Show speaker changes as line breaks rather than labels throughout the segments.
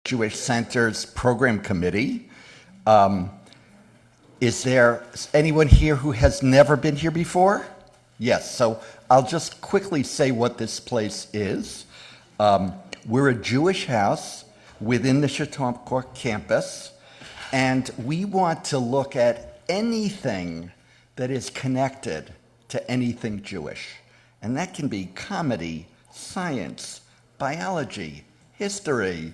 Jewish Center's program committee. Is there anyone here who has never been here before? Yes, so I'll just quickly say what this place is. We're a Jewish house within the Chautauqua campus, and we want to look at anything that is connected to anything Jewish. And that can be comedy, science, biology, history,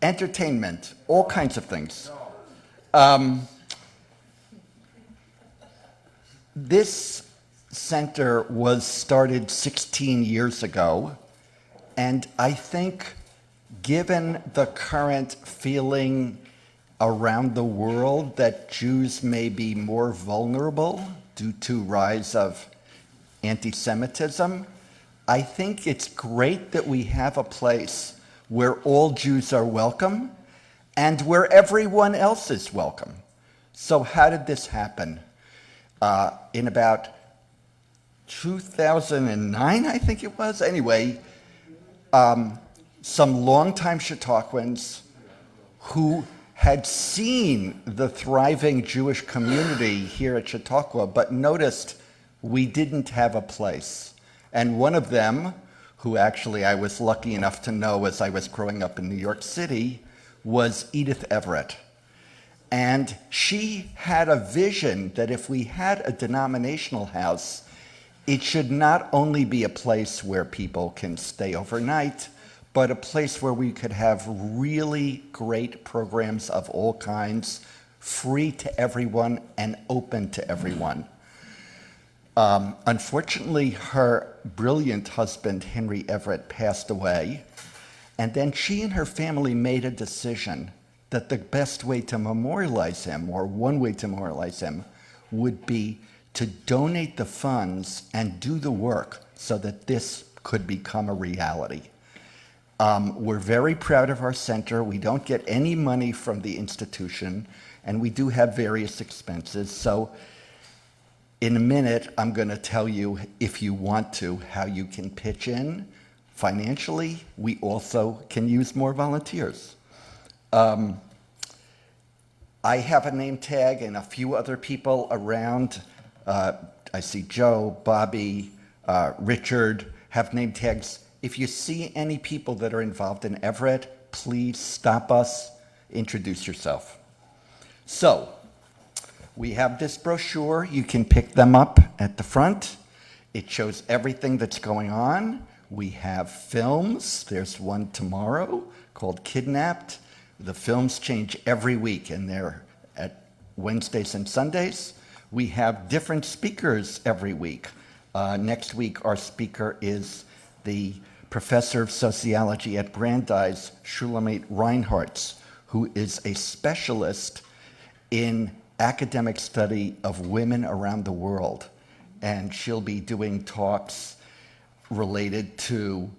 entertainment, all kinds of things. This center was started 16 years ago, and I think given the current feeling around the world that Jews may be more vulnerable due to rise of anti-Semitism, I think it's great that we have a place where all Jews are welcome and where everyone else is welcome. So how did this happen? In about 2009, I think it was. Anyway, some longtime Chautauquans who had seen the thriving Jewish community here at Chautauqua, but noticed we didn't have a place. And one of them, who actually I was lucky enough to know as I was growing up in New York City, was Edith Everett. And she had a vision that if we had a denominational house, it should not only be a place where people can stay overnight, but a place where we could have really great programs of all kinds, free to everyone and open to everyone. Unfortunately, her brilliant husband, Henry Everett, passed away, and then she and her family made a decision that the best way to memorialize him, or one way to memorialize him, would be to donate the funds and do the work so that this could become a reality. We're very proud of our center. We don't get any money from the institution, and we do have various expenses. So in a minute, I'm going to tell you, if you want to, how you can pitch in financially. We also can use more volunteers. I have a name tag and a few other people around. I see Joe, Bobby, Richard have name tags. If you see any people that are involved in Everett, please stop us, introduce yourself. So, we have this brochure. You can pick them up at the front. It shows everything that's going on. We have films. There's one tomorrow called Kidnapped. The films change every week, and they're at Wednesdays and Sundays. We have different speakers every week. Next week, our speaker is the professor of sociology at Brandeis, Shulamit Reinhartz, who is a specialist in academic study of women around the world. And she'll be doing talks related to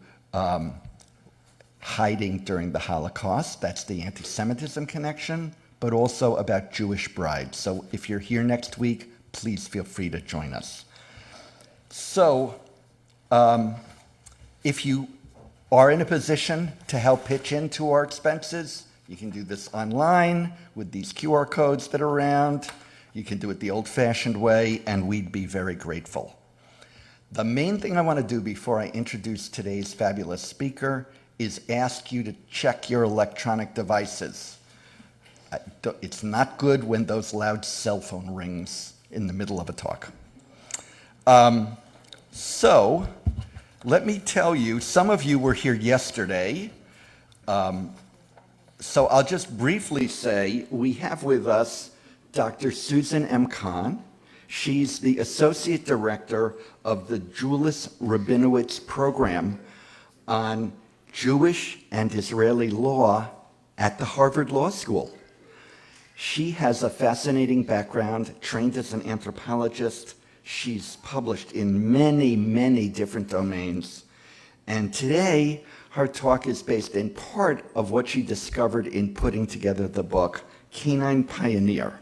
hiding during the Holocaust. That's the anti-Semitism connection, but also about Jewish brides. So if you're here next week, please feel free to join us. So if you are in a position to help pitch into our expenses, you can do this online with these QR codes that are around. You can do it the old-fashioned way, and we'd be very grateful. The main thing I want to do before I introduce today's fabulous speaker is ask you to check your electronic devices. It's not good when those loud cell phone rings in the middle of a talk. So let me tell you, some of you were here yesterday. So I'll just briefly say we have with us Dr. Susan M. Kahn. She's the Associate Director of the Julis Rabinowitz Program on Jewish and Israeli Law at the Harvard Law School. She has a fascinating background, trained as an anthropologist. She's published in many, many different domains. And today, her talk is based in part of what she discovered in putting together the book, Canine Pioneer,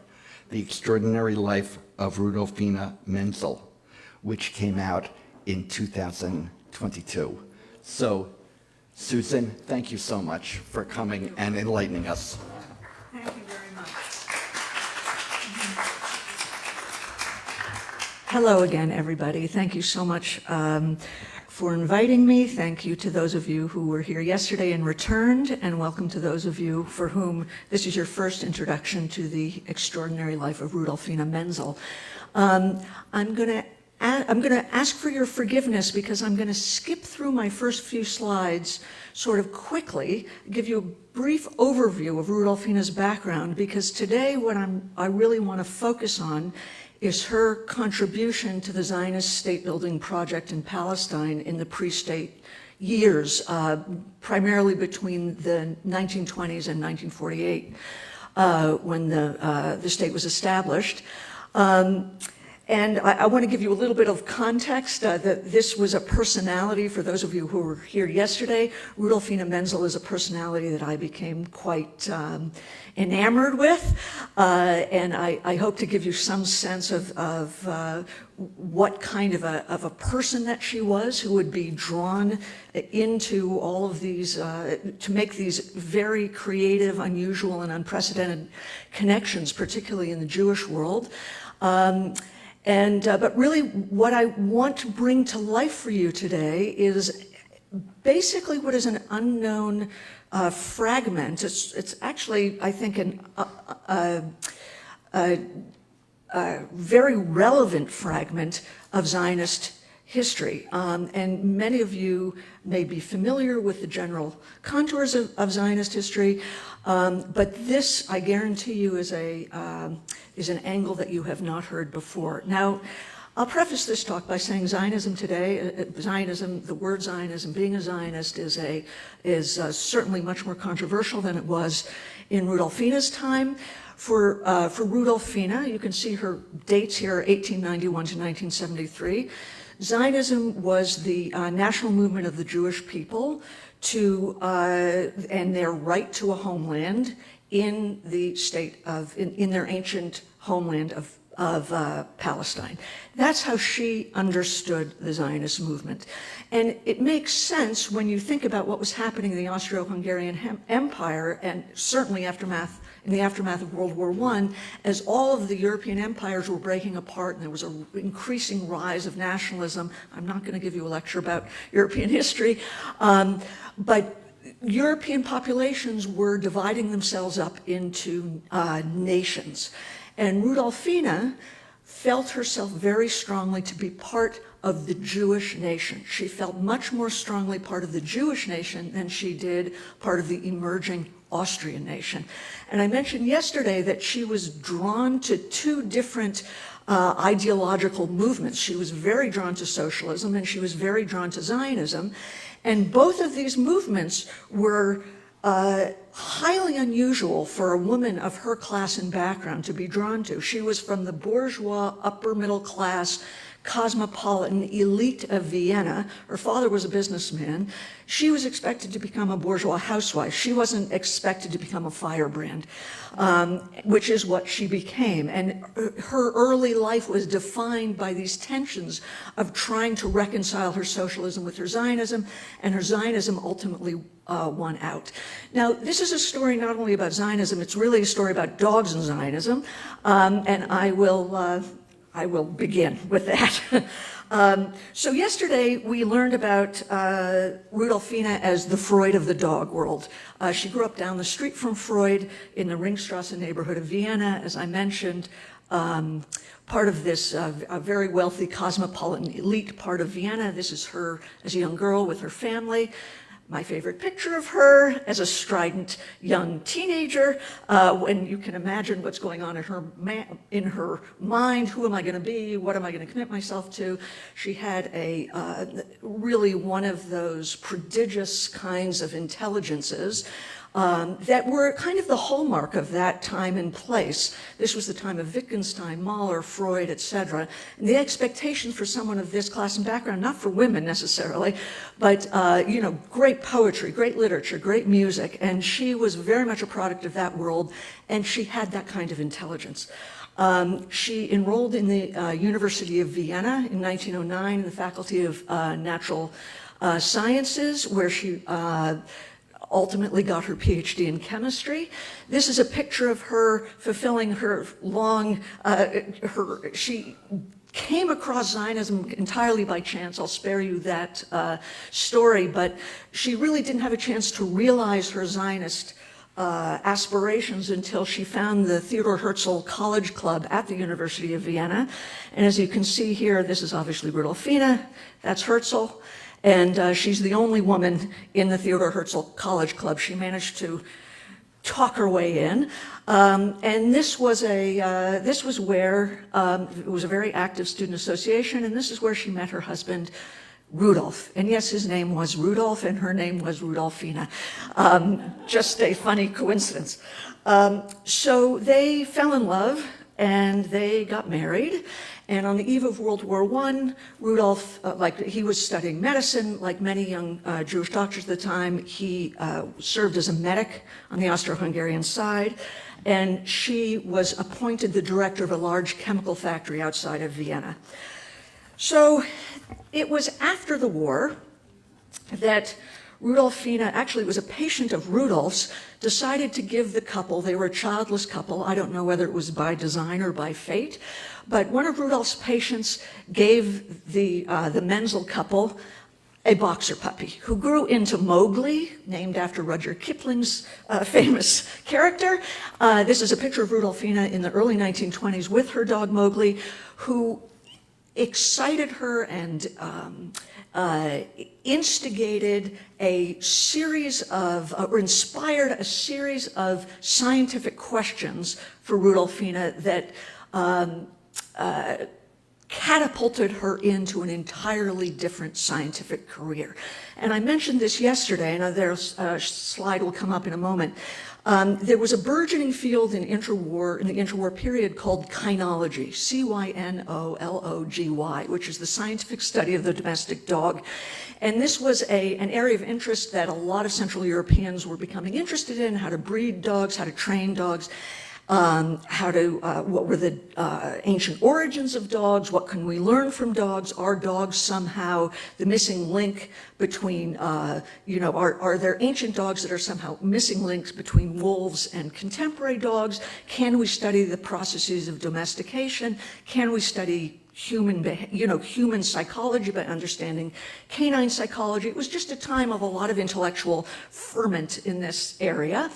The Extraordinary Life of Rudolfina Menzel, which came out in 2022. So, Susan, thank you so much for coming and enlightening us.
Thank you very much. Hello again, everybody. Thank you so much for inviting me. Thank you to those of you who were here yesterday and returned, and welcome to those of you for whom this is your first introduction to the extraordinary life of Rudolfina Menzel. I'm going to ask for your forgiveness because I'm going to skip through my first few slides sort of quickly, give you a brief overview of Rudolfina's background, because today what I really want to focus on is her contribution to the Zionist state-building project in Palestine in the pre-state years, primarily between the 1920s and 1948, when the state was established. And I want to give you a little bit of context that this was a personality, for those of you who were here yesterday, Rudolfina Menzel is a personality that I became quite enamored with. And I hope to give you some sense of what kind of a person that she was, who would be drawn into all of these, to make these very creative, unusual, and unprecedented connections, particularly in the Jewish world. But really what I want to bring to life for you today is basically what is an unknown fragment. It's actually, I think, a very relevant fragment of Zionist history. And many of you may be familiar with the general contours of Zionist history, but this, I guarantee you, is an angle that you have not heard before. Now, I'll preface this talk by saying Zionism today, the word Zionism, being a Zionist, is certainly much more controversial than it was in Rudolfina's time. For Rudolfina, you can see her dates here, 1891 to 1973. Zionism was the national movement of the Jewish people and their right to a homeland in the state of, in their ancient homeland of Palestine. That's how she understood the Zionist movement. And it makes sense when you think about what was happening in the Austro-Hungarian Empire, and certainly in the aftermath of World War I, as all of the European empires were breaking apart and there was an increasing rise of nationalism. I'm not going to give you a lecture about European history, but European populations were dividing themselves up into nations. And Rudolfina felt herself very strongly to be part of the Jewish nation. She felt much more strongly part of the Jewish nation than she did part of the emerging Austrian nation. And I mentioned yesterday that she was drawn to two different ideological movements. She was very drawn to socialism and she was very drawn to Zionism. And both of these movements were highly unusual for a woman of her class and background to be drawn to. She was from the bourgeois, upper middle class, cosmopolitan elite of Vienna. Her father was a businessman. She was expected to become a bourgeois housewife. She wasn't expected to become a firebrand, which is what she became. And her early life was defined by these tensions of trying to reconcile her socialism with her Zionism, and her Zionism ultimately won out. Now, this is a story not only about Zionism, it's really a story about dogs and Zionism, and I will begin with that. So yesterday we learned about Rudolfina as the Freud of the dog world. She grew up down the street from Freud in the Ringstrasse neighborhood of Vienna, as I mentioned, part of this very wealthy cosmopolitan elite part of Vienna. This is her as a young girl with her family. My favorite picture of her as a strident young teenager, when you can imagine what's going on in her mind. Who am I going to be? What am I going to commit myself to? She had really one of those prodigious kinds of intelligences that were kind of the hallmark of that time and place. This was the time of Wittgenstein, Mahler, Freud, etc. And the expectation for someone of this class and background, not for women necessarily, but great poetry, great literature, great music, and she was very much a product of that world, and she had that kind of intelligence. She enrolled in the University of Vienna in 1909 in the Faculty of Natural Sciences, where she ultimately got her PhD in chemistry. This is a picture of her fulfilling her long, she came across Zionism entirely by chance. I'll spare you that story, but she really didn't have a chance to realize her Zionist aspirations until she found the Theodor Herzl College Club at the University of Vienna. And as you can see here, this is obviously Rudolfina, that's Herzl, and she's the only woman in the Theodor Herzl College Club. She managed to talk her way in. And this was where, it was a very active student association, and this is where she met her husband, Rudolf. And yes, his name was Rudolf, and her name was Rudolfina. Just a funny coincidence. So they fell in love, and they got married. And on the eve of World War I, Rudolf, he was studying medicine, like many young Jewish doctors at the time. He served as a medic on the Austro-Hungarian side, and she was appointed the director of a large chemical factory outside of Vienna. So it was after the war that Rudolfina, actually it was a patient of Rudolf's, decided to give the couple, they were a childless couple, I don't know whether it was by design or by fate, but one of Rudolf's patients gave the Menzel couple a boxer puppy who grew into Mowgli, named after Rudyard Kipling's famous character. This is a picture of Rudolfina in the early 1920s with her dog Mowgli, who excited her and instigated a series of, or inspired a series of scientific questions for Rudolfina that catapulted her into an entirely different scientific career. And I mentioned this yesterday, and there's a slide will come up in a moment. There was a burgeoning field in the interwar period called kynology, C-Y-N-O-L-O-G-Y, which is the scientific study of the domestic dog. And this was an area of interest that a lot of Central Europeans were becoming interested in, how to breed dogs, how to train dogs, what were the ancient origins of dogs, what can we learn from dogs, are dogs somehow the missing link between, are there ancient dogs that are somehow missing links between wolves and contemporary dogs? Can we study the processes of domestication? Can we study human psychology by understanding canine psychology? It was just a time of a lot of intellectual ferment in this area.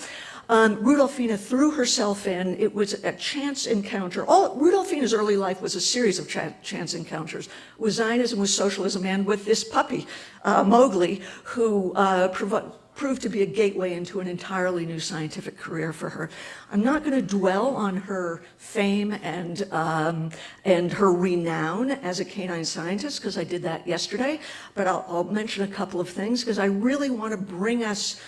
Rudolfina threw herself in. It was a chance encounter. Rudolfina's early life was a series of chance encounters with Zionism, with socialism, and with this puppy, Mowgli, who proved to be a gateway into an entirely new scientific career for her. I'm not going to dwell on her fame and her renown as a canine scientist, because I did that yesterday, but I'll mention a couple of things, because I really want to bring us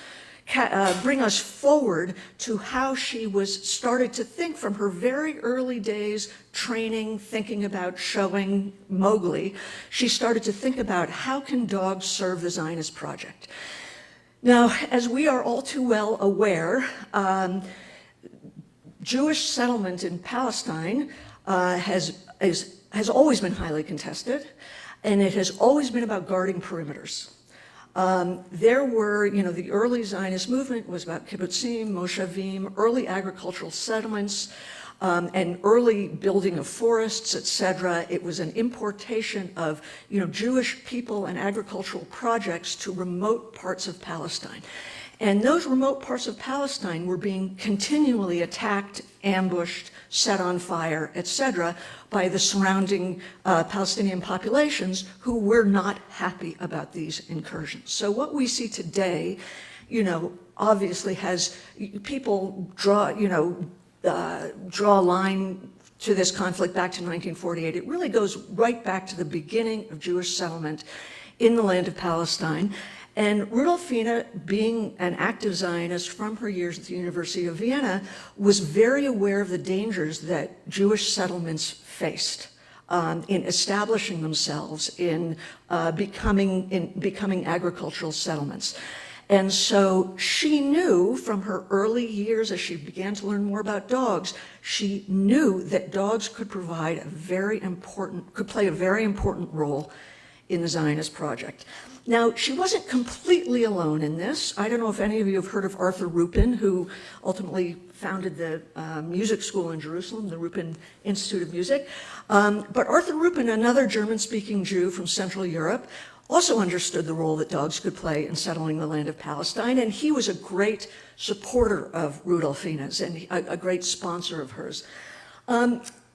forward to how she started to think from her very early days, training, thinking about showing Mowgli. She started to think about how can dogs serve the Zionist project. Now, as we are all too well aware, Jewish settlement in Palestine has always been highly contested, and it has always been about guarding perimeters. There were, the early Zionist movement was about kibbutzim, moshavim, early agricultural settlements, and early building of forests, etc. It was an importation of, Jewish people and agricultural projects to remote parts of Palestine. And those remote parts of Palestine were being continually attacked, ambushed, set on fire, etc., by the surrounding Palestinian populations who were not happy about these incursions. So what we see today, obviously has people draw a line to this conflict back to 1948. It really goes right back to the beginning of Jewish settlement in the land of Palestine. And Rudolfina, being an active Zionist from her years at the University of Vienna, was very aware of the dangers that Jewish settlements faced in establishing themselves, in becoming agricultural settlements. And so she knew from her early years, as she began to learn more about dogs, she knew that dogs could play a very important role in the Zionist project. Now, she wasn't completely alone in this. I don't know if any of you have heard of Arthur Rupin, who ultimately founded the music school in Jerusalem, the Rupin Institute of Music. But Arthur Rupin, another German-speaking Jew from Central Europe, also understood the role that dogs could play in settling the land of Palestine, and he was a great supporter of Rudolfina's and a great sponsor of hers.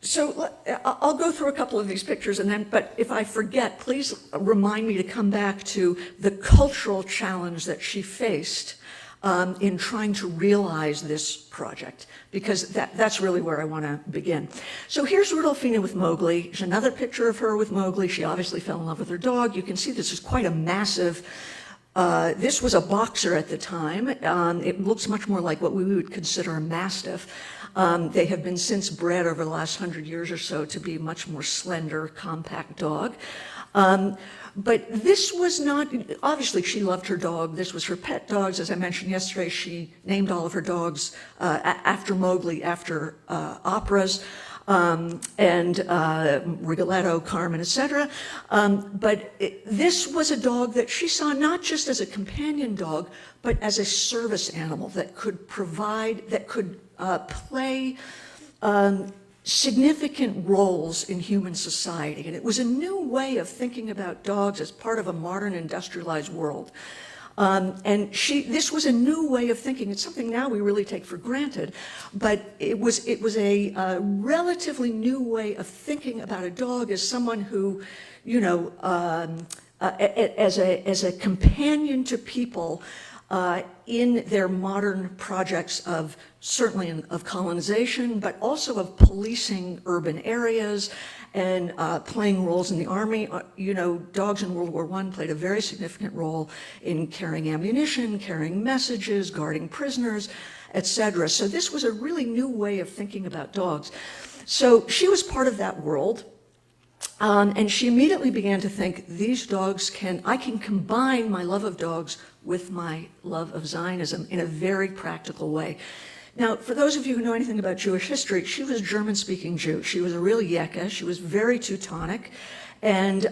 So I'll go through a couple of these pictures, but if I forget, please remind me to come back to the cultural challenge that she faced in trying to realize this project, because that's really where I want to begin. So here's Rudolfina with Mowgli. There's another picture of her with Mowgli. She obviously fell in love with her dog. You can see this is quite a massive, this was a boxer at the time. It looks much more like what we would consider a mastiff. They have been since bred over the last 100 years or so to be much more slender, compact dog. But this was not, obviously she loved her dog. This was her pet dogs. As I mentioned yesterday, she named all of her dogs after Mowgli, after operas, and Rigoletto, Carmen, etc. But this was a dog that she saw not just as a companion dog, but as a service animal that could provide, that could play significant roles in human society. And it was a new way of thinking about dogs as part of a modern industrialized world. And this was a new way of thinking. It's something now we really take for granted, but it was a relatively new way of thinking about a dog as someone who, you know, as a companion to people in their modern projects of certainly of colonization, but also of policing urban areas and playing roles in the army. You know, dogs in World War I played a very significant role in carrying ammunition, carrying messages, guarding prisoners, etc. So this was a really new way of thinking about dogs. So she was part of that world. And she immediately began to think, these dogs I can combine my love of dogs with my love of Zionism in a very practical way. Now, for those of you who know anything about Jewish history, she was a German-speaking Jew. She was a real Yekka. She was very Teutonic and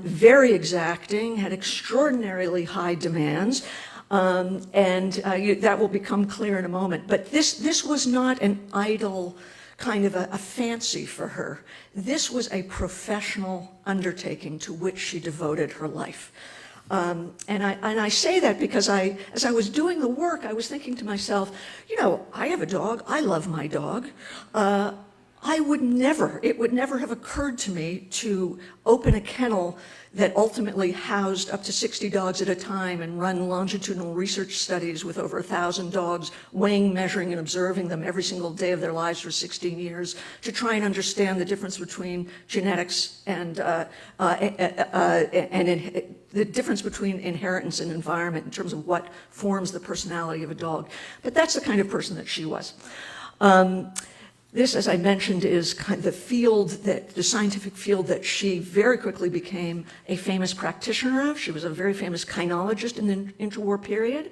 very exacting, had extraordinarily high demands. That will become clear in a moment. But this was not an idle kind of a fancy for her. This was a professional undertaking to which she devoted her life. And I say that because as I was doing the work, I was thinking to myself, you know, I have a dog, I love my dog. It would never have occurred to me to open a kennel that ultimately housed up to 60 dogs at a time and run longitudinal research studies with over 1,000 dogs, weighing, measuring, and observing them every single day of their lives for 16 years to try and understand the difference between genetics and the difference between inheritance and environment in terms of what forms the personality of a dog. But that's the kind of person that she was. This, as I mentioned, is kind of the scientific field that she very quickly became a famous practitioner of. She was a very famous kynologist in the interwar period.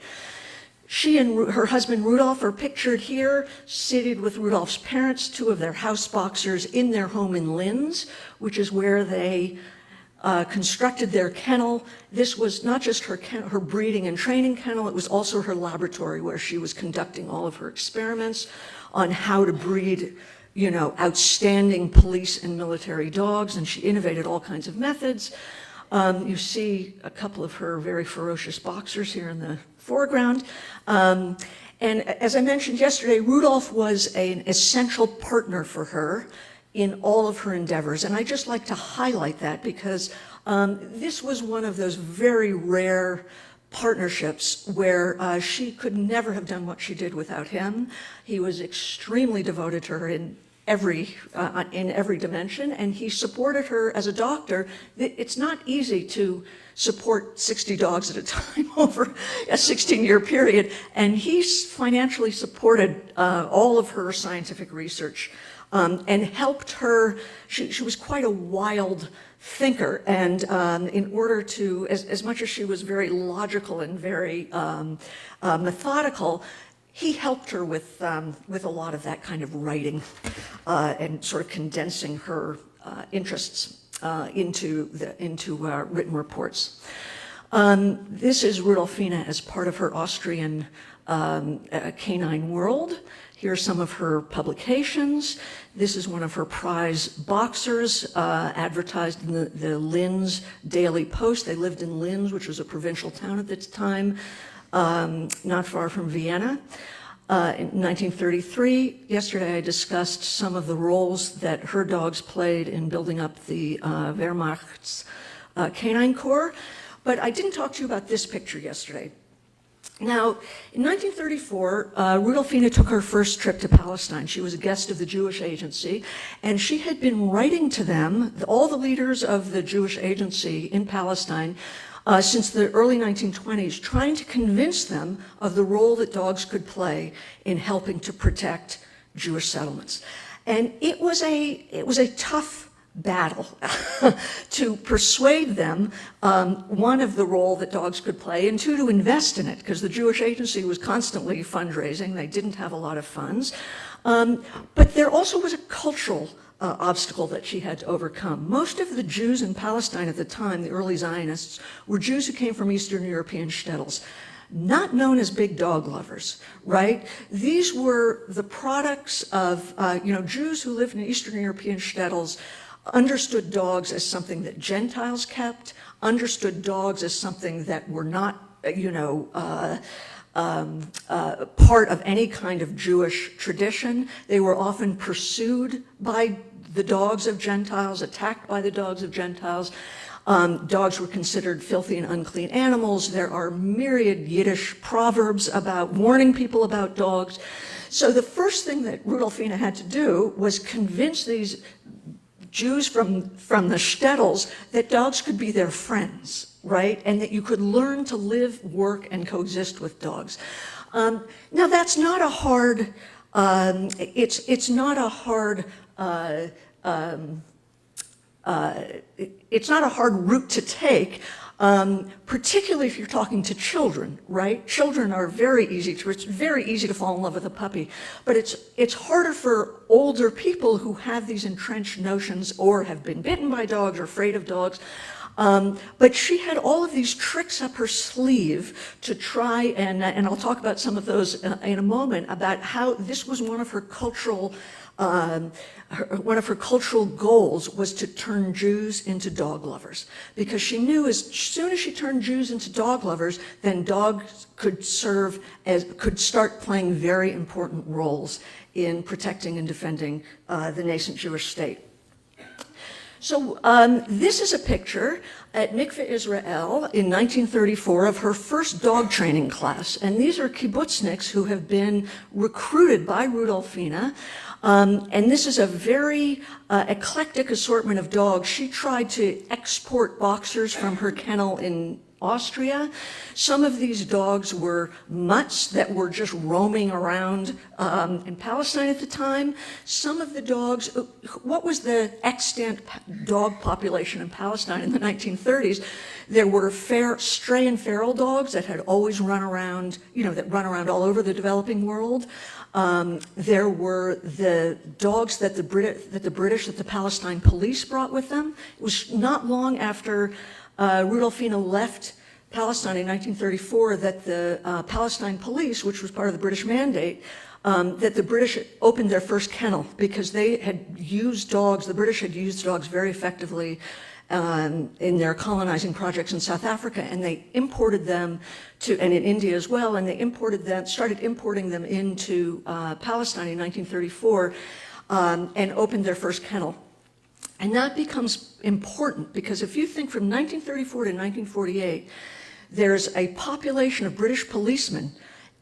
She and her husband Rudolf are pictured here, seated with Rudolf's parents, two of their house boxers, in their home in Linz, which is where they constructed their kennel. This was not just her breeding and training kennel, it was also her laboratory where she was conducting all of her experiments on how to breed, you know, outstanding police and military dogs, and she innovated all kinds of methods. You see a couple of her very ferocious boxers here in the foreground. And as I mentioned yesterday, Rudolf was an essential partner for her in all of her endeavors. And I just like to highlight that because this was one of those very rare partnerships where she could never have done what she did without him. He was extremely devoted to her in every dimension, and he supported her as a doctor. It's not easy to support 60 dogs at a time over a 16-year period, and he financially supported all of her scientific research and helped her. She was quite a wild thinker, and in order to, as much as she was very logical and very methodical, he helped her with a lot of that kind of writing and sort of condensing her interests. into written reports. This is Rudolfina as part of her Austrian canine world. Here are some of her publications. This is one of her prize boxers, advertised in the Linz Daily Post. They lived in Linz, which was a provincial town at the time, not far from Vienna. In 1933, yesterday I discussed some of the roles that her dogs played in building up the Wehrmacht's canine corps, but I didn't talk to you about this picture yesterday. Now, in 1934, Rudolfina took her first trip to Palestine. She was a guest of the Jewish Agency, and she had been writing to them, all the leaders of the Jewish Agency in Palestine, since the early 1920s, trying to convince them of the role that dogs could play in helping to protect Jewish settlements. And it was a tough battle to persuade them, one, of the role that dogs could play, and two, to invest in it, because the Jewish Agency was constantly fundraising. They didn't have a lot of funds. But there also was a cultural obstacle that she had to overcome. Most of the Jews in Palestine at the time, the early Zionists, were Jews who came from Eastern European shtetls, not known as big dog lovers, right? These were the products of, Jews who lived in Eastern European shtetls, understood dogs as something that Gentiles kept, understood dogs as something that were not, part of any kind of Jewish tradition. They were often pursued by the dogs of Gentiles, attacked by the dogs of Gentiles. Dogs were considered filthy and unclean animals. There are myriad Yiddish proverbs about warning people about dogs. So the first thing that Rudolfina had to do was convince these Jews from the shtetls that dogs could be their friends, right? And that you could learn to live, work, and coexist with dogs. Now that's not a hard, it's not a hard route to take, particularly if you're talking to children, right? Children are it's very easy to fall in love with a puppy, but it's harder for older people who have these entrenched notions or have been bitten by dogs or afraid of dogs. But she had all of these tricks up her sleeve to try, and I'll talk about some of those in a moment, about how this was one of her cultural goals was to turn Jews into dog lovers, because she knew as soon as she turned Jews into dog lovers, then dogs could start playing very important roles in protecting and defending the nascent Jewish state. So this is a picture at Mikveh Israel in 1934 of her first dog training class. And these are kibbutzniks who have been recruited by Rudolfina. And this is a very eclectic assortment of dogs. She tried to export boxers from her kennel in Austria. Some of these dogs were mutts that were just roaming around in Palestine at the time. Some of the dogs, what was the extant dog population in Palestine in the 1930s? There were stray and feral dogs that had always run around, that run around all over the developing world. There were the dogs that the Palestine police brought with them. It was not long after Rudolfina left Palestine in 1934 that the Palestine police, which was part of the British mandate, that the British opened their first kennel because they had used dogs, the British had used dogs very effectively in their colonizing projects in South Africa, and they imported them and in India as well, and they started importing them into Palestine in 1934 and opened their first kennel. And that becomes important because if you think from 1934 to 1948, there's a population of British policemen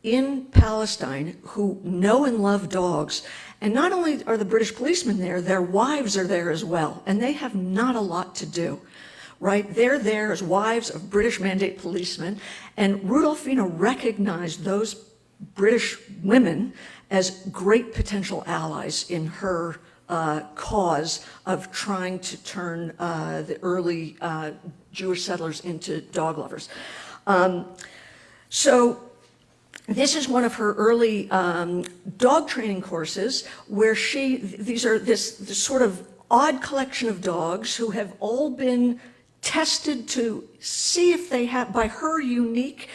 in Palestine who know and love dogs. And not only are the British policemen there, their wives are there as well. And they have not a lot to do, right? They're there as wives of British mandate policemen. And Rudolfina recognized those British women as great potential allies in her cause of trying to turn the early Jewish settlers into dog lovers. So this is one of her early dog training courses where this sort of odd collection of dogs who have all been tested to see if they have, by her unique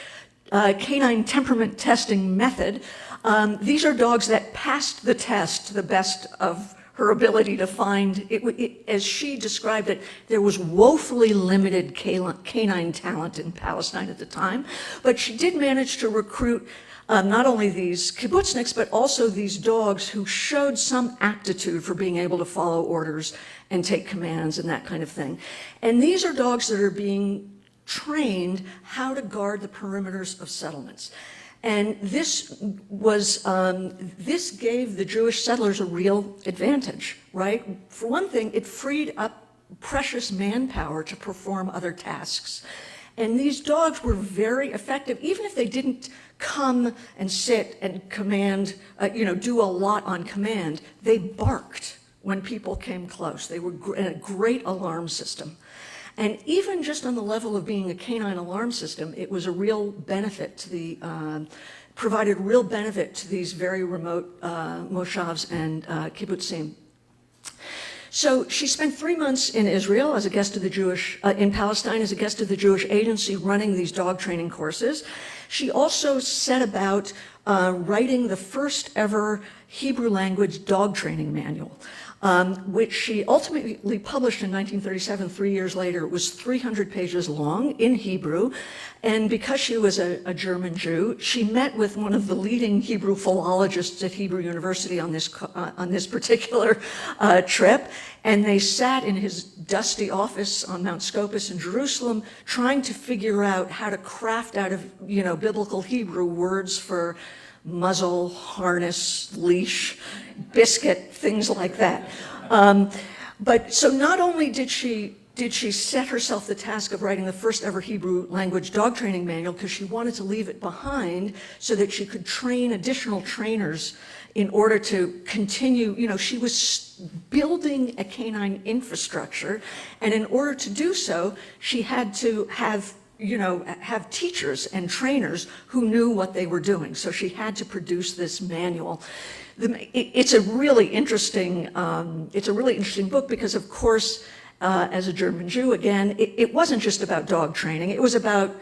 canine temperament testing method, these are dogs that passed the test to the best of her ability to find, as she described it, there was woefully limited canine talent in Palestine at the time, but she did manage to recruit not only these kibbutzniks, but also these dogs who showed some aptitude for being able to follow orders and take commands and that kind of thing. And these are dogs that are being trained how to guard the perimeters of settlements. And this gave the Jewish settlers a real advantage, right? For one thing, it freed up precious manpower to perform other tasks. And these dogs were very effective, even if they didn't come and sit and command, do a lot on command. They barked when people came close. They were a great alarm system. And even just on the level of being a canine alarm system, it was a real benefit to the, provided real benefit to these very remote moshavs and kibbutzim. So she spent 3 months in Israel as a guest of the Jewish, in Palestine as a guest of the Jewish agency running these dog training courses. She also set about writing the first ever Hebrew language dog training manual, which she ultimately published in 1937, 3 years later. It was 300 pages long in Hebrew. And because she was a German Jew, she met with one of the leading Hebrew philologists at Hebrew University on this particular trip. And they sat in his dusty office on Mount Scopus in Jerusalem, trying to figure out how to craft out of, biblical Hebrew words for muzzle, harness, leash, biscuit, things like that. But so not only did she set herself the task of writing the first ever Hebrew language dog training manual, because she wanted to leave it behind so that she could train additional trainers in order to continue, she was building a canine infrastructure, and in order to do so, she had to have teachers and trainers who knew what they were doing. So she had to produce this manual. It's a really interesting book because, of course, as a German Jew, again, it wasn't just about dog training. It was about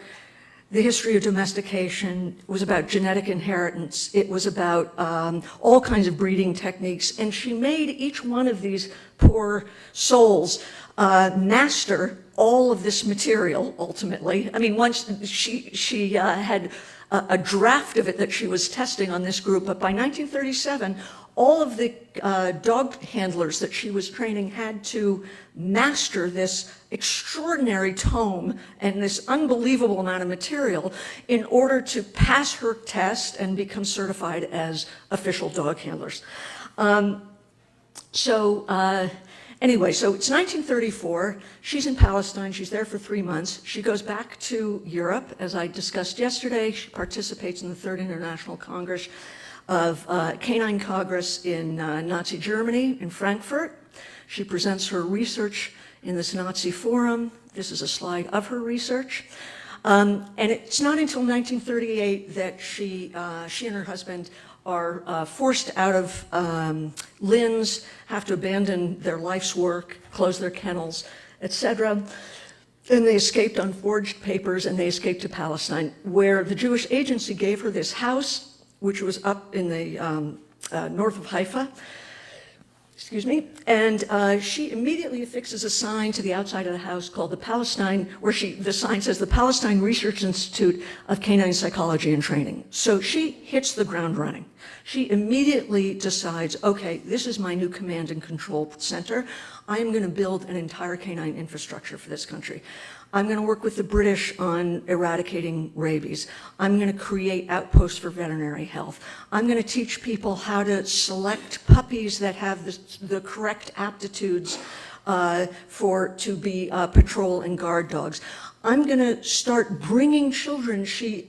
the history of domestication. It was about genetic inheritance. It was about all kinds of breeding techniques. And she made each one of these poor souls master all of this material, ultimately. I mean, once she had a draft of it that she was testing on this group, but by 1937, all of the dog handlers that she was training had to master this extraordinary tome and this unbelievable amount of material in order to pass her test and become certified as official dog handlers. Anyway, so it's 1934. She's in Palestine. She's there for 3 months. She goes back to Europe, as I discussed yesterday. She participates in the Third International Congress of Canine Congress in Nazi Germany, in Frankfurt. She presents her research in this Nazi forum. This is a slide of her research. And it's not until 1938 that she and her husband are forced out of Linz, have to abandon their life's work, close their kennels, etc. Then they escaped on forged papers, and they escaped to Palestine, where the Jewish agency gave her this house, which was up in the north of Haifa, and she immediately affixes a sign to the outside of the house called the Palestine, the sign says the Palestine Research Institute of Canine Psychology and Training. So she hits the ground running. She immediately decides, okay, this is my new command and control center. I am going to build an entire canine infrastructure for this country. I'm going to work with the British on eradicating rabies. I'm going to create outposts for veterinary health. I'm going to teach people how to select puppies that have the correct aptitudes to be patrol and guard dogs. I'm going to start bringing children. She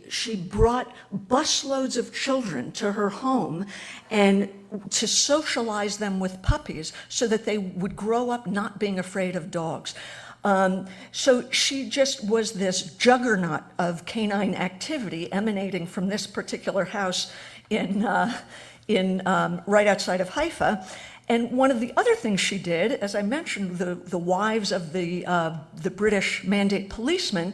brought busloads of children to her home and to socialize them with puppies so that they would grow up not being afraid of dogs. So she just was this juggernaut of canine activity emanating from this particular house in right outside of Haifa. And one of the other things she did, as I mentioned, the wives of the British mandate policemen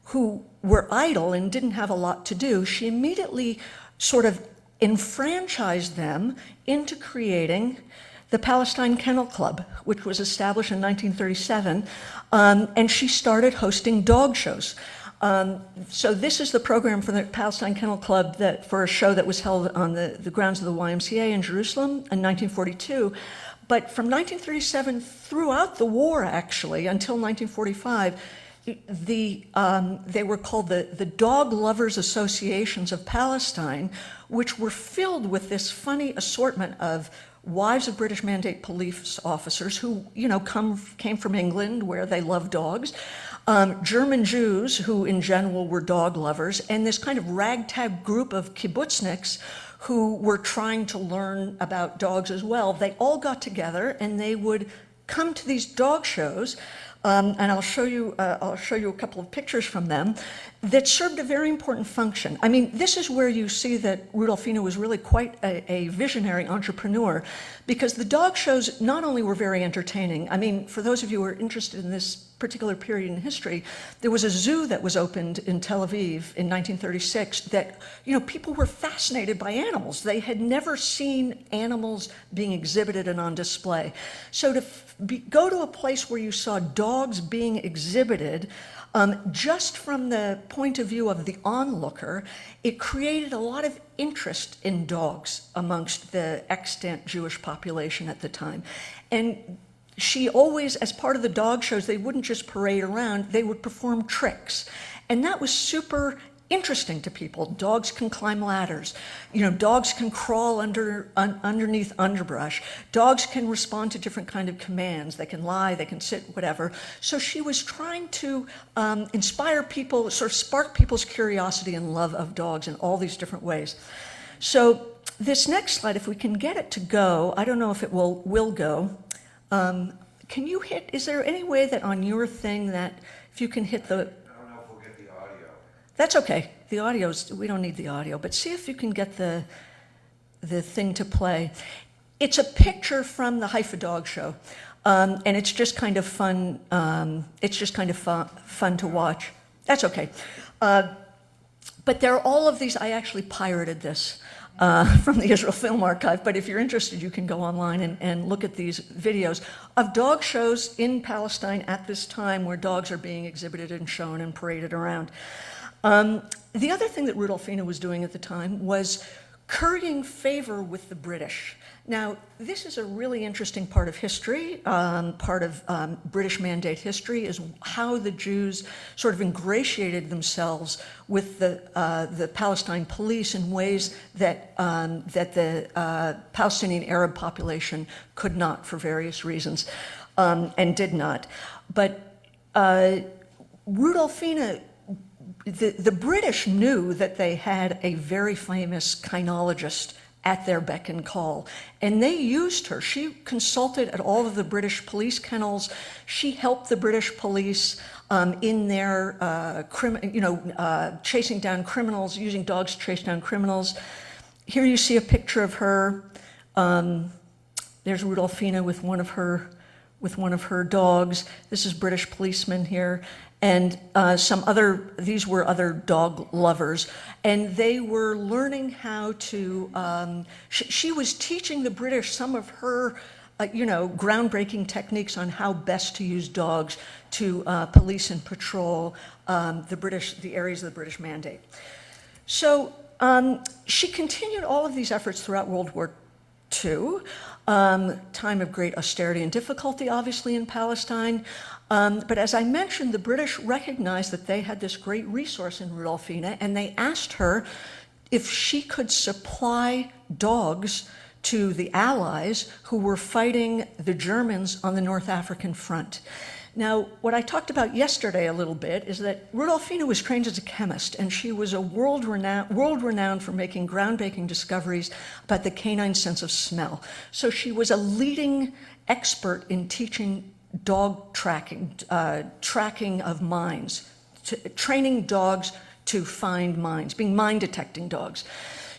who were idle and didn't have a lot to do, she immediately sort of enfranchised them into creating the Palestine Kennel Club, which was established in 1937, and she started hosting dog shows. So this is the program for the Palestine Kennel Club for a show that was held on the grounds of the YMCA in Jerusalem in 1942. But from 1937 throughout the war, actually, until 1945, they were called the Dog Lovers Associations of Palestine, which were filled with this funny assortment of wives of British mandate police officers who, came from England where they love dogs, German Jews who in general were dog lovers, and this kind of ragtag group of kibbutzniks who were trying to learn about dogs as well. They all got together and they would come to these dog shows, and I'll show you a couple of pictures from them that served a very important function. I mean, this is where you see that Rudolphina was really quite a visionary entrepreneur, because the dog shows not only were very entertaining. I mean, for those of you who are interested in this particular period in history, there was a zoo that was opened in Tel Aviv in 1936 that, people were fascinated by animals. They had never seen animals being exhibited and on display. So to go to a place where you saw dogs being exhibited, just from the point of view of the onlooker, it created a lot of interest in dogs amongst the extant Jewish population at the time. And she always, as part of the dog shows, they wouldn't just parade around, they would perform tricks. And that was super interesting to people. Dogs can climb ladders. Dogs can crawl underneath underbrush. Dogs can respond to different kind of commands. They can lie, they can sit, whatever. So she was trying to inspire people, sort of spark people's curiosity and love of dogs in all these different ways. So this next slide, if we can get it to go, I don't know if it will go. Can you hit, is there any way that on your thing that if you can hit the...
I don't know if we'll get the audio.
That's okay. The audio's, we don't need the audio, but see if you can get the thing to play. It's a picture from the Haifa Dog Show, and it's just kind of fun. It's just kind of fun to watch. That's okay. But there are all of these. I actually pirated this from the Israel Film Archive, but if you're interested, you can go online and look at these videos of dog shows in Palestine at this time where dogs are being exhibited and shown and paraded around. The other thing that Rudolphina was doing at the time was currying favor with the British. Now, this is a really interesting part of history, part of British mandate history, is how the Jews sort of ingratiated themselves with the Palestine police in ways that the Palestinian Arab population could not for various reasons, and did not. But Rudolphina, the British knew that they had a very famous kynologist at their beck and call, and they used her. She consulted at all of the British police kennels. She helped the British police in their chasing down criminals, using dogs to chase down criminals. Here you see a picture of her. There's Rudolphina with one of her dogs. This is British policemen here. And these were other dog lovers, and they were learning how to, she was teaching the British some of her, groundbreaking techniques on how best to use dogs to police and patrol the areas of the British mandate. So she continued all of these efforts throughout World War II, time of great austerity and difficulty, obviously, in Palestine. But as I mentioned, the British recognized that they had this great resource in Rudolphina, and they asked her if she could supply dogs to the Allies who were fighting the Germans on the North African front. Now, what I talked about yesterday a little bit is that Rudolphina was trained as a chemist, and she was a world-renowned for making groundbreaking discoveries about the canine sense of smell. So she was a leading expert in teaching dog tracking of mines, training dogs to find mines, being mine detecting dogs.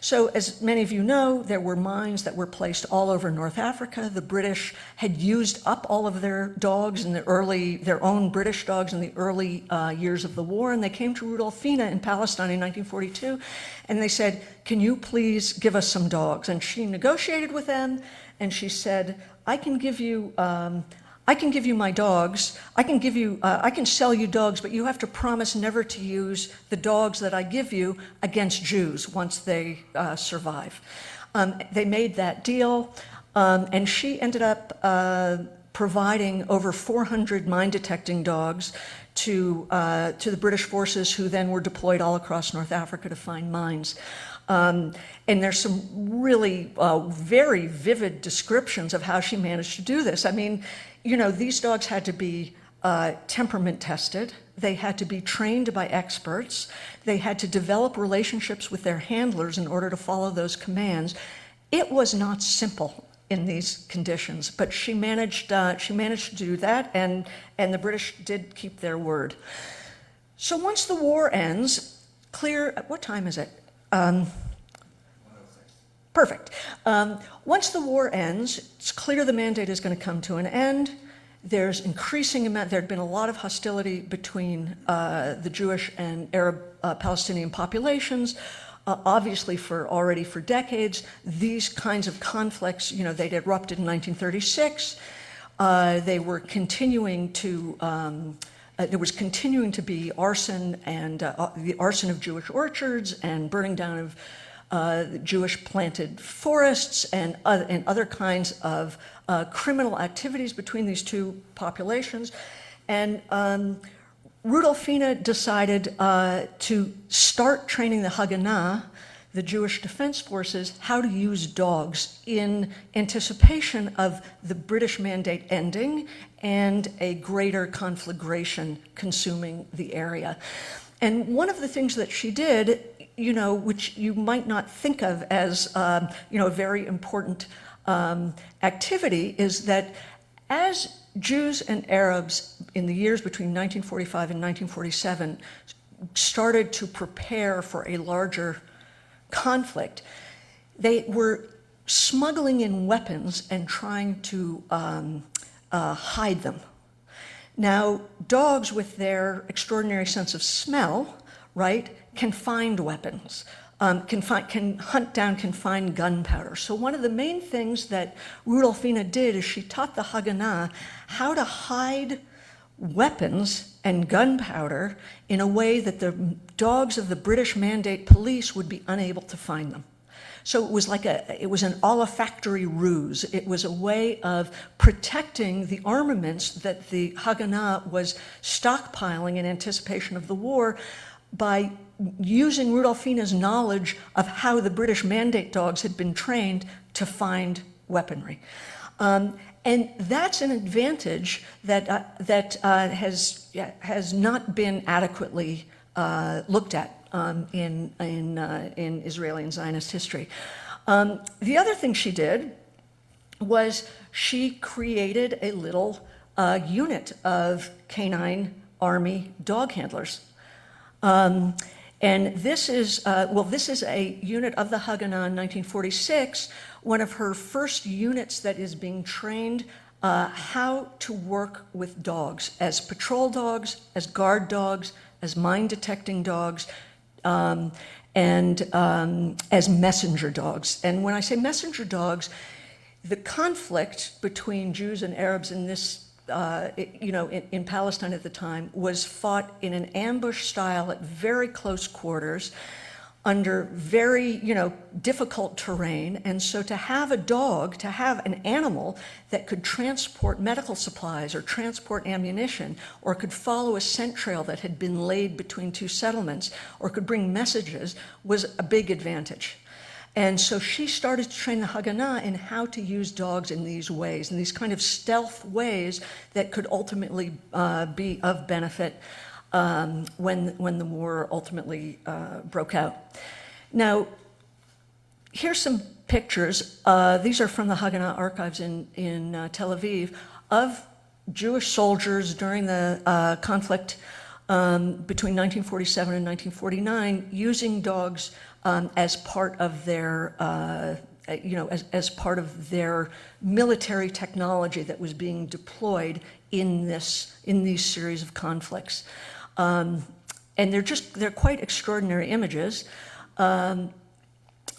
So as many of you know, there were mines that were placed all over North Africa. The British had used up all of their dogs in their own British dogs in the early years of the war, and they came to Rudolfina in Palestine in 1942, and they said, can you please give us some dogs? And she negotiated with them, and she said, I can give you my dogs. I can sell you dogs, but you have to promise never to use the dogs that I give you against Jews once they survive. They made that deal, and she ended up providing over 400 mine-detecting dogs to the British forces, who then were deployed all across North Africa to find mines. And there's some really very vivid descriptions of how she managed to do this. I mean, you know, these dogs had to be temperament tested. They had to be trained by experts. They had to develop relationships with their handlers in order to follow those commands. It was not simple in these conditions, but she managed to do that, and the British did keep their word. So once the war ends, what time is it?
106.
Perfect. Once the war ends, it's clear the mandate is going to come to an end. There's there'd been a lot of hostility between the Jewish and Arab Palestinian populations. Obviously, already for decades, these kinds of conflicts, you know, they'd erupted in 1936. They were continuing to, there was continuing to be arson and the arson of Jewish orchards and burning down of Jewish planted forests and other kinds of criminal activities between these two populations. And Rudolfina decided to start training the Haganah, the Jewish Defense Forces, how to use dogs in anticipation of the British mandate ending and a greater conflagration consuming the area. And one of the things that she did, you know, which you might not think of as, you know, a very important activity, is that as Jews and Arabs in the years between 1945 and 1947 started to prepare for a larger conflict, they were smuggling in weapons and trying to hide them. Now, dogs, with their extraordinary sense of smell, right, can find weapons. Can hunt down, can find gunpowder. So one of the main things that Rudolfina did is she taught the Haganah how to hide weapons and gunpowder in a way that the dogs of the British Mandate Police would be unable to find them. So it was an olfactory ruse. It was a way of protecting the armaments that the Haganah was stockpiling in anticipation of the war by using Rudolfina's knowledge of how the British Mandate dogs had been trained to find weaponry. And that's an advantage that has not been adequately looked at in Israeli and Zionist history. The other thing she did was she created a little unit of canine army dog handlers. And this is a unit of the Haganah in 1946, one of her first units that is being trained how to work with dogs, as patrol dogs, as guard dogs, as mine-detecting dogs, and as messenger dogs. And when I say messenger dogs, the conflict between Jews and Arabs in this in Palestine at the time was fought in an ambush style at very close quarters under very, difficult terrain. And so to have a dog, to have an animal that could transport medical supplies or transport ammunition, or could follow a scent trail that had been laid between two settlements, or could bring messages, was a big advantage. And so she started to train the Haganah in how to use dogs in these ways, in these kind of stealth ways that could ultimately be of benefit when the war ultimately broke out. Now, here's some pictures. These are from the Haganah archives in Tel Aviv of Jewish soldiers during the conflict between 1947 and 1949 using dogs as part of their, as part of their military technology that was being deployed in these series of conflicts. And they're quite extraordinary images.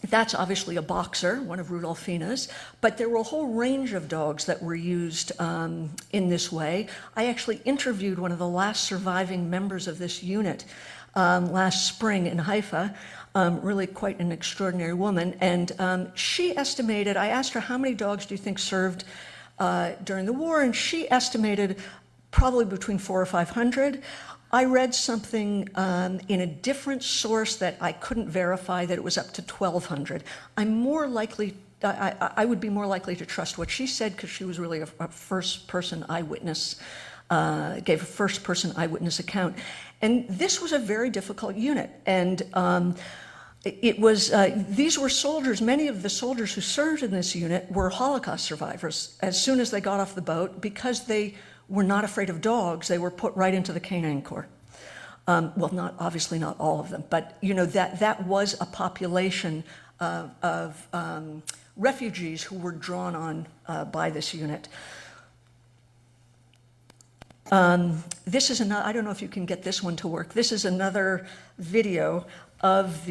That's obviously a boxer, one of Rudolphina's, but there were a whole range of dogs that were used in this way. I actually interviewed one of the last surviving members of this unit last spring in Haifa, really quite an extraordinary woman, and she estimated, I asked her, how many dogs do you think served during the war, and she estimated probably between 400 or 500. I read something in a different source that I couldn't verify that it was up to 1,200. I would be more likely to trust what she said because she was really a first-person eyewitness, gave a first-person eyewitness account. And this was a very difficult unit. And these were soldiers, many of the soldiers who served in this unit were Holocaust survivors. As soon as they got off the boat, because they were not afraid of dogs, they were put right into the Canine Corps. Well, obviously not all of them, but that was a population of refugees who were drawn on by this unit. This is another, I don't know if you can get this one to work. This is another video of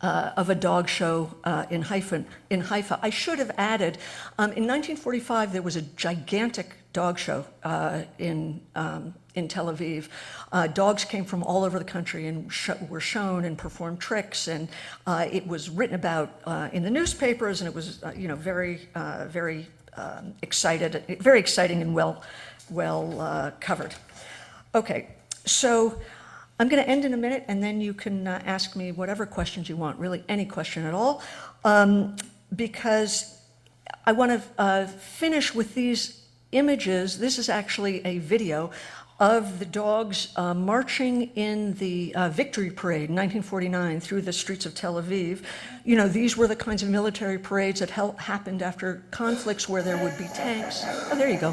of a dog show in Haifa. I should have added, in 1945 there was a gigantic dog show in Tel Aviv. Dogs came from all over the country and were shown and performed tricks, and it was written about in the newspapers, and it was very exciting and well covered. Okay, so I'm going to end in a minute, and then you can ask me whatever questions you want, really any question at all, because I want to finish with these images. This is actually a video of the dogs marching in the Victory Parade in 1949 through the streets of Tel Aviv. These were the kinds of military parades that happened after conflicts where there would be tanks. Oh, there you go.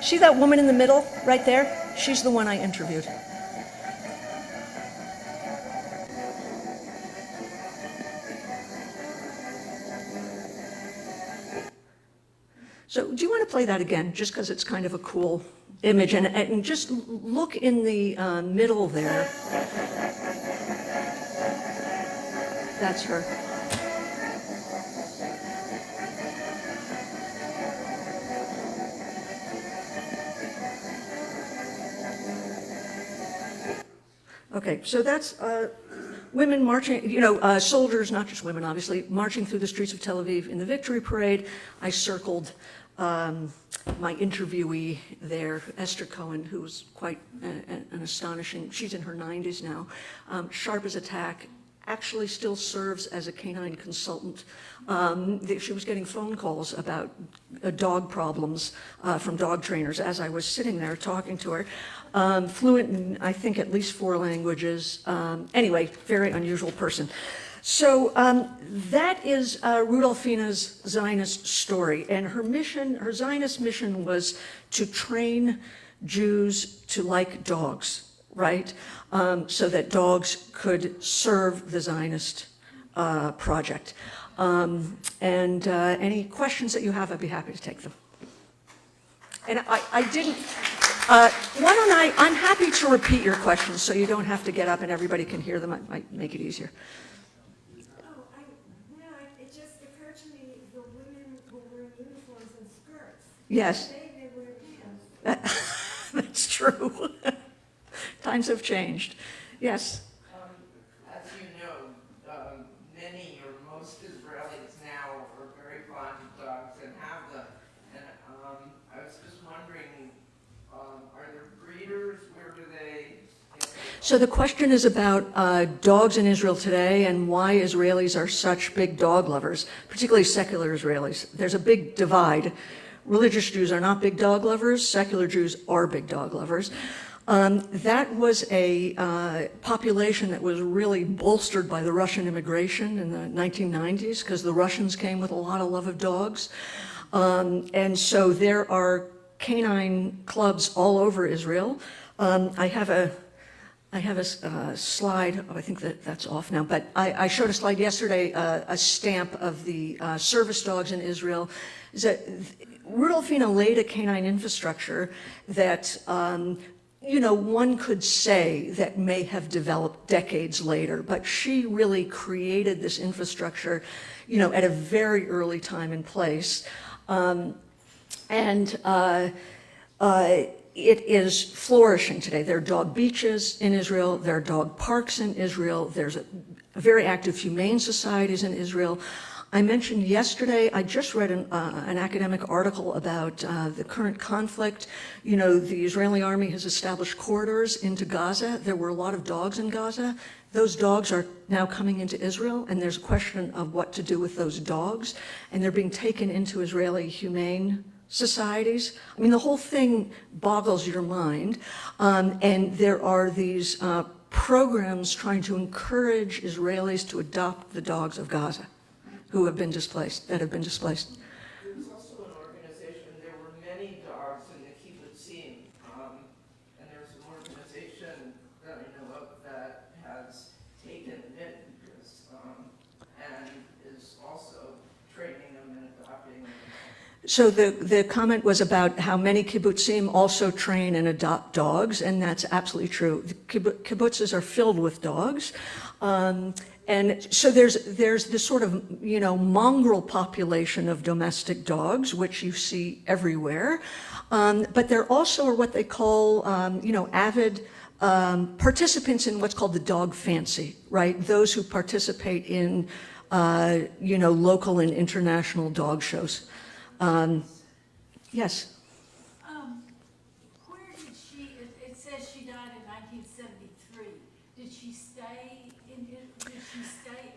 See that woman in the middle right there? She's the one I interviewed. So do you want to play that again, just because it's kind of a cool image, and just look in the middle there. That's her. Okay, so that's women marching, soldiers, not just women, obviously, marching through the streets of Tel Aviv in the Victory Parade. I circled my interviewee there, Esther Cohen, who was quite an astonishing, she's in her 90s now, sharp as a tack, actually still serves as a canine consultant. She was getting phone calls about dog problems from dog trainers as I was sitting there talking to her. Fluent in, I think, at least 4 languages. Anyway, very unusual person. So that is Rudolphina's Zionist story, and her Zionist mission was to train Jews to like dogs, right? So that dogs could serve the Zionist project. And any questions that you have, I'd be happy to take them. And I didn't, I'm happy to repeat your questions so you don't have to get up and everybody can hear them. It might make it easier.
It just occurred to me, the women who wear uniforms and skirts.
Yes.
Today they wear pants.
That's true. Times have changed. Yes.
As you know, many or most Israelis now are very fond of dogs and have them. And I was just wondering, are there breeders? Where do they?
So the question is about dogs in Israel today and why Israelis are such big dog lovers, particularly secular Israelis. There's a big divide. Religious Jews are not big dog lovers. Secular Jews are big dog lovers. That was a population that was really bolstered by the Russian immigration in the 1990s because the Russians came with a lot of love of dogs. And so there are canine clubs all over Israel. I have I have a slide, oh, I think that's off now, but I showed a slide yesterday, a stamp of the service dogs in Israel. Is that Rudolphina laid a canine infrastructure that, one could say that may have developed decades later, but she really created this infrastructure, at a very early time and place. It is flourishing today. There are dog beaches in Israel. There are dog parks in Israel. There's very active humane societies in Israel. I mentioned yesterday, I just read an academic article about the current conflict. The Israeli army has established corridors into Gaza. There were a lot of dogs in Gaza. Those dogs are now coming into Israel, and there's a question of what to do with those dogs. And they're being taken into Israeli humane societies. I mean, the whole thing boggles your mind. And there are these programs trying to encourage Israelis to adopt the dogs of Gaza that have been displaced.
There was also an organization, there were many dogs in the kibbutzim, and there's an organization that I know of that has taken it and is also training them and adopting them.
So the comment was about how many kibbutzim also train and adopt dogs, and that's absolutely true. The kibbutzes are filled with dogs. And so there's this sort of, mongrel population of domestic dogs, which you see everywhere. But there also are what they call, avid participants in what's called the dog fancy, right? Those who participate in, local and international dog shows. Yes.
Where did she? It says she died in 1973. Did she stay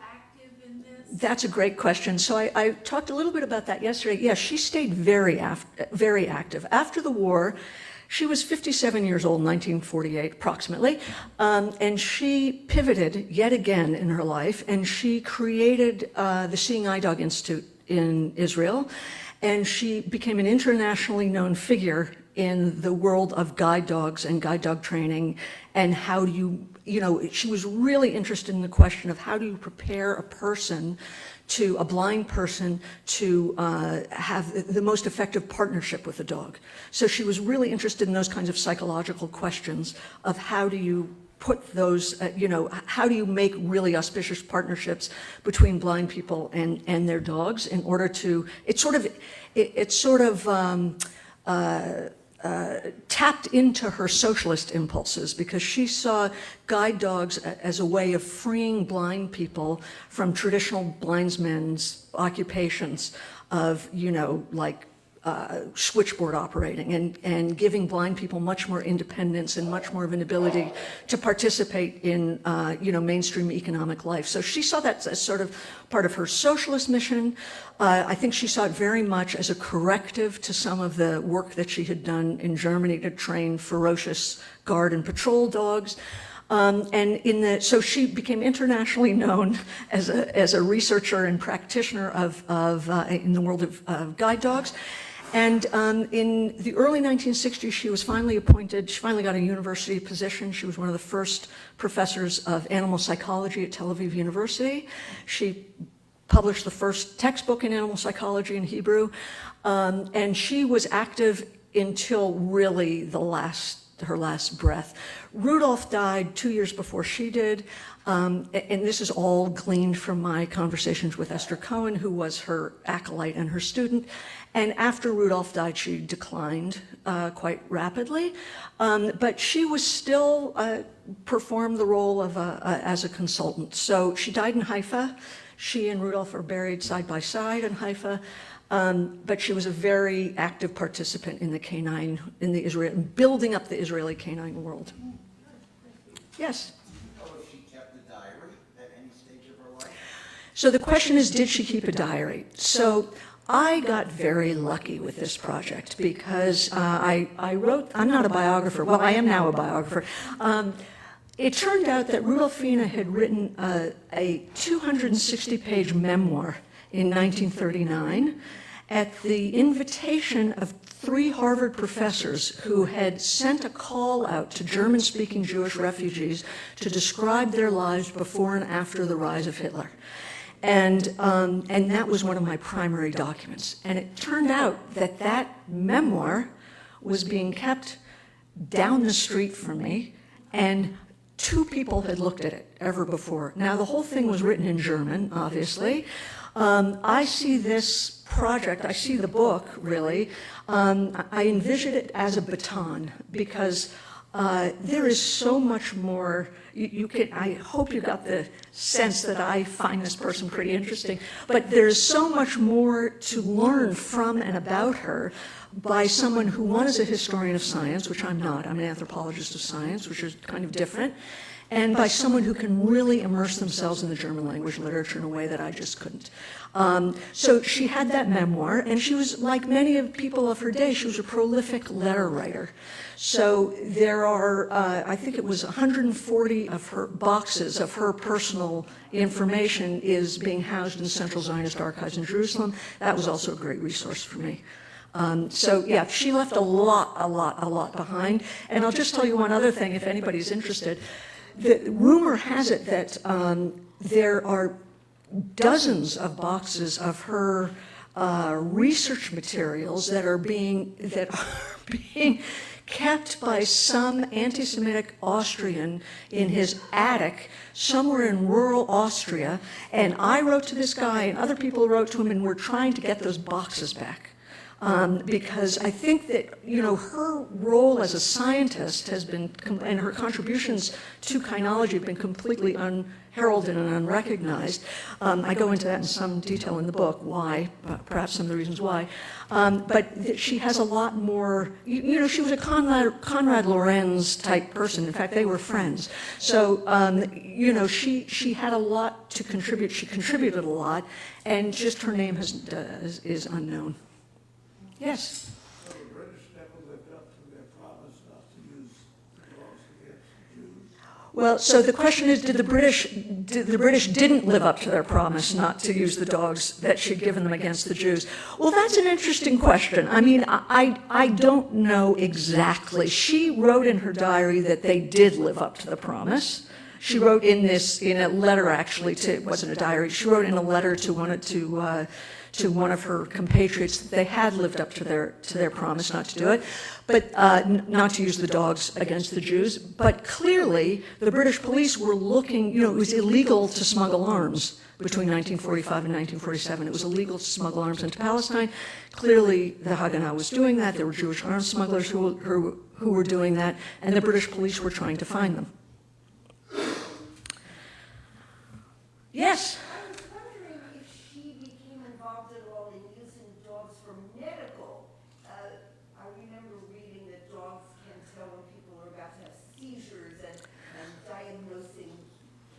active in this?
That's a great question. So I talked a little bit about that yesterday. Yes, she stayed very active. After the war, she was 57 years old in 1948, approximately, and she pivoted yet again in her life, and she created the Seeing Eye Dog Institute in Israel. And she became an internationally known figure in the world of guide dogs and guide dog training, and how do you, she was really interested in the question of how do you prepare a blind person to have the most effective partnership with a dog. So she was really interested in those kinds of psychological questions of how do you put those, how do you make really auspicious partnerships between blind people and their dogs in order to, it tapped into her socialist impulses, because she saw guide dogs as a way of freeing blind people from traditional blindsmen's occupations of, switchboard operating, and giving blind people much more independence and much more of an ability to participate in, mainstream economic life. So she saw that as sort of part of her socialist mission. I think she saw it very much as a corrective to some of the work that she had done in Germany to train ferocious guard and patrol dogs. So she became internationally known as a researcher and practitioner in the world of guide dogs. And in the early 1960s, she was finally appointed, she finally got a university position. She was one of the first professors of animal psychology at Tel Aviv University. She published the first textbook in animal psychology in Hebrew. And she was active until really her last breath. Rudolph died 2 years before she did. And this is all gleaned from my conversations with Esther Cohen, who was her acolyte and her student. And after Rudolph died, she declined quite rapidly. But she was still performed the role of as a consultant. So she died in Haifa. She and Rudolph are buried side by side in Haifa. But she was a very active participant in building up the Israeli canine world. Yes?
If she kept a diary at any stage of her life?
So the question is, did she keep a diary? So I got very lucky with this project because I wrote, I'm not a biographer, well, I am now a biographer. It turned out that Rudolphina had written a 260-page memoir in 1939 at the invitation of 3 Harvard professors who had sent a call out to German-speaking Jewish refugees to describe their lives before and after the rise of Hitler. And that was one of my primary documents. And it turned out that that memoir was being kept down the street from me, and 2 people had looked at it ever before. Now, the whole thing was written in German, obviously. I see this project, I see the book, really, I envision it as a baton, because there is so much more. I hope you got the sense that I find this person pretty interesting, but there's so much more to learn from and about her by someone who, one, is a historian of science, which I'm not. I'm an anthropologist of science, which is kind of different, and by someone who can really immerse themselves in the German language literature in a way that I just couldn't. So she had that memoir, and she was, like many of people of her day, she was a prolific letter writer. So there are, I think it was 140 of her boxes of her personal information is being housed in the Central Zionist Archives in Jerusalem. That was also a great resource for me. So yeah, she left a lot behind. And I'll just tell you one other thing, if anybody's interested. The rumor has it that there are dozens of boxes of her research materials that are being kept by some anti-Semitic Austrian in his attic somewhere in rural Austria. And I wrote to this guy, and other people wrote to him, and we're trying to get those boxes back. Because I think that, her role as a scientist has been, and her contributions to kynology have been completely unheralded and unrecognized. I go into that in some detail in the book, why, perhaps some of the reasons why. But she has a lot more, she was a Konrad Lorenz type person. In fact, they were friends. So, she had a lot to contribute. She contributed a lot, and just her name is unknown. Yes.
So the British never lived up to their promise not to use dogs against Jews?
Well, so the question is, the British didn't live up to their promise not to use the dogs that she'd given them against the Jews? Well, that's an interesting question. I mean, I don't know exactly. She wrote in her diary that they did live up to the promise. She wrote in a letter, actually, it wasn't a diary, she wrote in a letter to one of her compatriots that they had lived up to their promise not to do it, but not to use the dogs against the Jews. But clearly, the British police were looking, it was illegal to smuggle arms between 1945 and 1947. It was illegal to smuggle arms into Palestine. Clearly, the Haganah was doing that. There were Jewish arms smugglers who were doing that, and the British police were trying to find them. Yes?
I was wondering if she became involved at all in using dogs for medical. I remember reading that dogs can tell when people are about to have seizures and diagnosing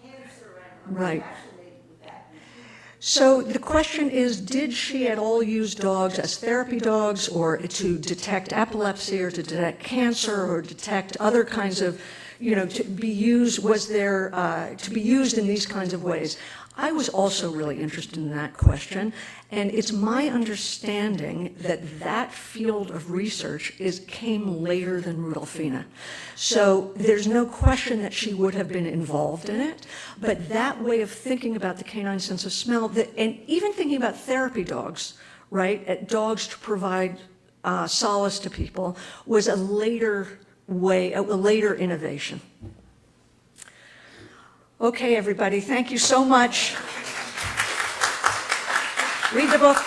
cancer, and I'm
Right.
fascinated with that.
So the question is, did she at all use dogs as therapy dogs, or to detect epilepsy, or to detect cancer, or detect other kinds of, to be used, to be used in these kinds of ways? I was also really interested in that question, and it's my understanding that that field of research came later than Rudolphina. So there's no question that she would have been involved in it, but that way of thinking about the canine sense of smell, and even thinking about therapy dogs, right, dogs to provide solace to people, was a later innovation. Okay, everybody, thank you so much. Read the book.